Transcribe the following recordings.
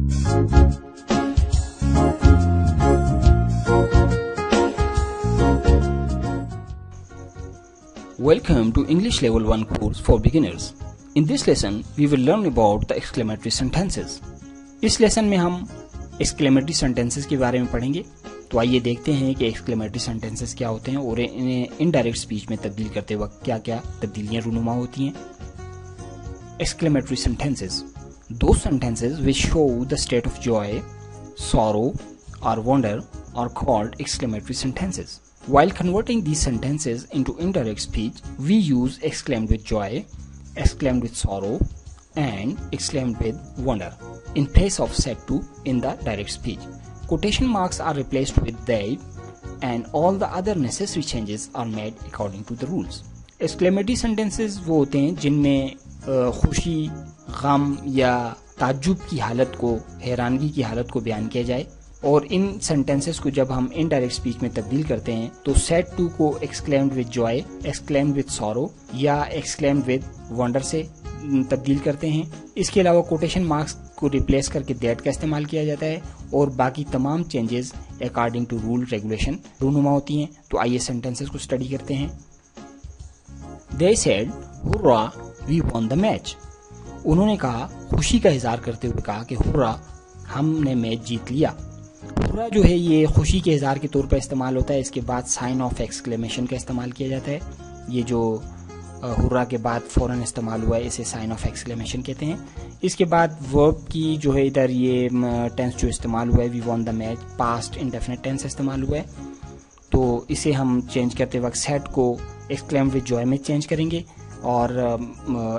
Welcome to English Level 1 course for beginners. In this lesson, we will learn about the exclamatory sentences. इस lesson में हम exclamatory sentences के बारे में पढ़ेंगे। तो आइए देखते हैं कि exclamatory sentences क्या होते हैं और इन्हें indirect speech में तब्दील करते वक्त क्या-क्या तब्दीलियां रूनुमा होती हैं। Exclamatory sentences, those sentences which show the state of joy, sorrow, or wonder are called exclamatory sentences. While converting these sentences into indirect speech, we use exclaimed with joy, exclaimed with sorrow, and exclaimed with wonder in place of said to in the direct speech. Quotation marks are replaced with they, and all the other necessary changes are made according to the rules. Exclamatory sentences वो होते हैं जिनमें खुशी, गम या ताज्जुब की हालत को, हैरानगी की हालत को बयान किया जाए, और इन सेंटेंसेस को जब हम इनडायरेक्ट स्पीच में तब्दील करते हैं तो सेड टू को exclaimed with joy, exclaimed with sorrow या एक्सक्लेम्ड विद वंडर से तब्दील करते हैं। इसके अलावा कोटेशन मार्क्स को रिप्लेस करके दैट का इस्तेमाल किया जाता है और बाकी तमाम changes according to rule regulation रूनुमा होती हैं। तो आइए सेंटेंसेस को स्टडी करते हैं। They said, "hurrah, we won the match." उन्होंने कहा, खुशी का इजहार करते हुए कहा कि हुर्रा, हमने मैच जीत लिया। हुर्रा जो है ये खुशी के इजहार के तौर पर इस्तेमाल होता है। इसके बाद साइन ऑफ एक्सक्लेमेशन का इस्तेमाल किया जाता है। ये जो हुर्रा के बाद फौरन इस्तेमाल हुआ है इसे साइन ऑफ एक्सक्लेमेशन कहते हैं। इसके बाद वर्ब की जो है इधर ये टेंस जो इस्तेमाल हुआ है, we won the match, past indefinite tense इस्तेमाल हुआ है। तो इसे हम चेंज करते वक्त सेड को एक्सक्लेम्ड विद जॉय में चेंज करेंगे और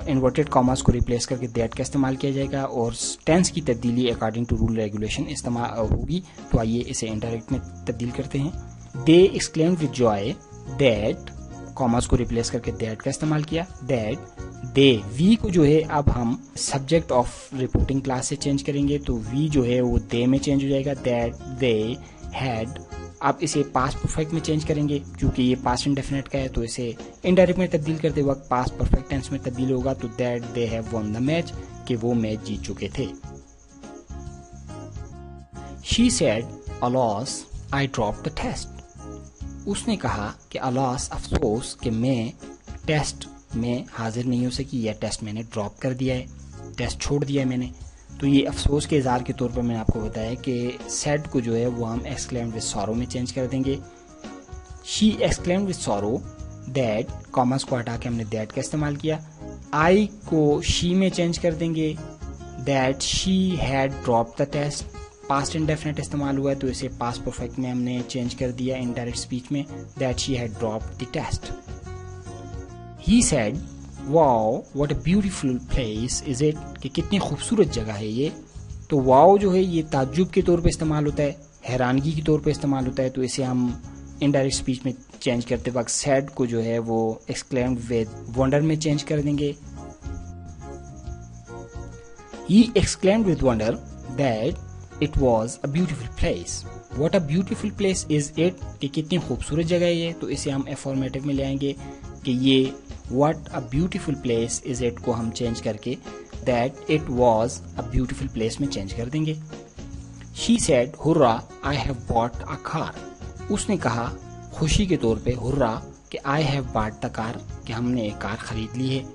इन्वर्टेड कॉमास को रिप्लेस करके दैट का इस्तेमाल किया जाएगा और टेंस की तब्दीली अकॉर्डिंग टू रूल रेगुलेशन इस्तेमाल होगी। तो आइए इसे इनडायरेक्ट में तब्दील करते हैं। They exclaimed with joy that, commas को रिप्लेस करके दैट का इस्तेमाल किया, दैट दे, वी को जो है अब हम सब्जेक्ट ऑफ रिपोर्टिंग क्लास से चेंज करेंगे तो वी जो है वो दे में चेंज हो जाएगा, दैट दे हैड। आप इसे पास्ट परफेक्ट में चेंज करेंगे क्योंकि ये पास्ट इंडेफिनिट का है तो इसे इनडायरेक्ट में तब्दील करते वक्त पास्ट परफेक्ट टेंस में तब्दील होगा। तो that they have won the match, कि वो मैच जीत चुके थे। She said, alas, I drop the test. उसने कहा कि अलास, अफसोस, कि मैं टेस्ट में हाजिर नहीं हो सकी या टेस्ट मैंने ड्रॉप कर दिया है, टेस्ट छोड़ दिया है मैंने। तो ये अफसोस के इजहार के तौर पर मैंने आपको बताया कि सैड को जो है वो हम एक्सक्लेम्ड विद सॉरो में चेंज कर देंगे। She exclaimed with sorrow that, commerce को हटा के हमने दैट का इस्तेमाल किया। आई को शी में चेंज कर देंगे, that she had drop the test, past indefinite इस्तेमाल हुआ है तो इसे पास्ट परफेक्ट में हमने चेंज कर दिया इनडायरेक्ट स्पीच में, that she had dropped the test. He said, wow what a beautiful place is it, कि कितनी खूबसूरत जगह है ये। तो वाओ जो है ये ताज्जुब के तौर पे इस्तेमाल होता है, हैरानगी के तौर पे इस्तेमाल होता है तो इसे हम इनडायरेक्ट स्पीच में चेंज करते वक्त सैड को जो है वो एक्सक्लेम्ड विद वंडर में चेंज कर देंगे। ही exclaimed with wonder that it was a beautiful place, what a beautiful place is it, कि कितनी खूबसूरत जगह है ये। तो इसे हम अफर्मेटिव में ले आएंगे कि ये What a beautiful place is it को हम चेंज करके that it was a beautiful place में चेंज कर देंगे। She said, hurrah, I have bought a car. उसने कहा खुशी के तौर पे हुर्रा कि I have bought the car, कि हमने एक कार खरीद ली है।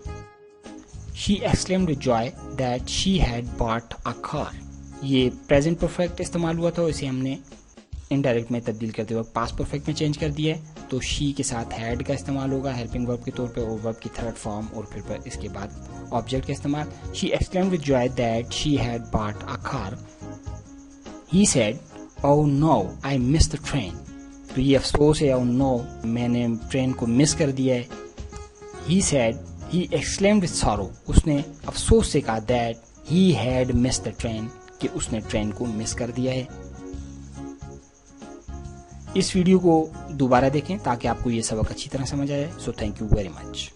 She exclaimed with joy that she had bought a car. ये प्रेजेंट परफेक्ट इस्तेमाल हुआ था, इसे हमने इनडायरेक्ट में तब्दील करते वक्त पास्ट परफेक्ट में चेंज कर दिया है। तो शी के साथ हैड का इस्तेमाल होगा हेल्पिंग वर्ब के तौर पे और वर्ब की थर्ड फॉर्म और फिर पर इसके बाद ऑब्जेक्ट का इस्तेमाल। She exclaimed with joy that she had bought a car. He said, oh no I miss the train. तो ये अफसोस है, ओह नो मैंने ट्रेन को मिस कर दिया है। He said, he exclaimed with sorrow, उसने अफसोस से कहा that he had miss the train, कि उसने ट्रेन को मिस कर दिया है। इस वीडियो को दोबारा देखें ताकि आपको ये सबक अच्छी तरह समझ आए। So thank you very much.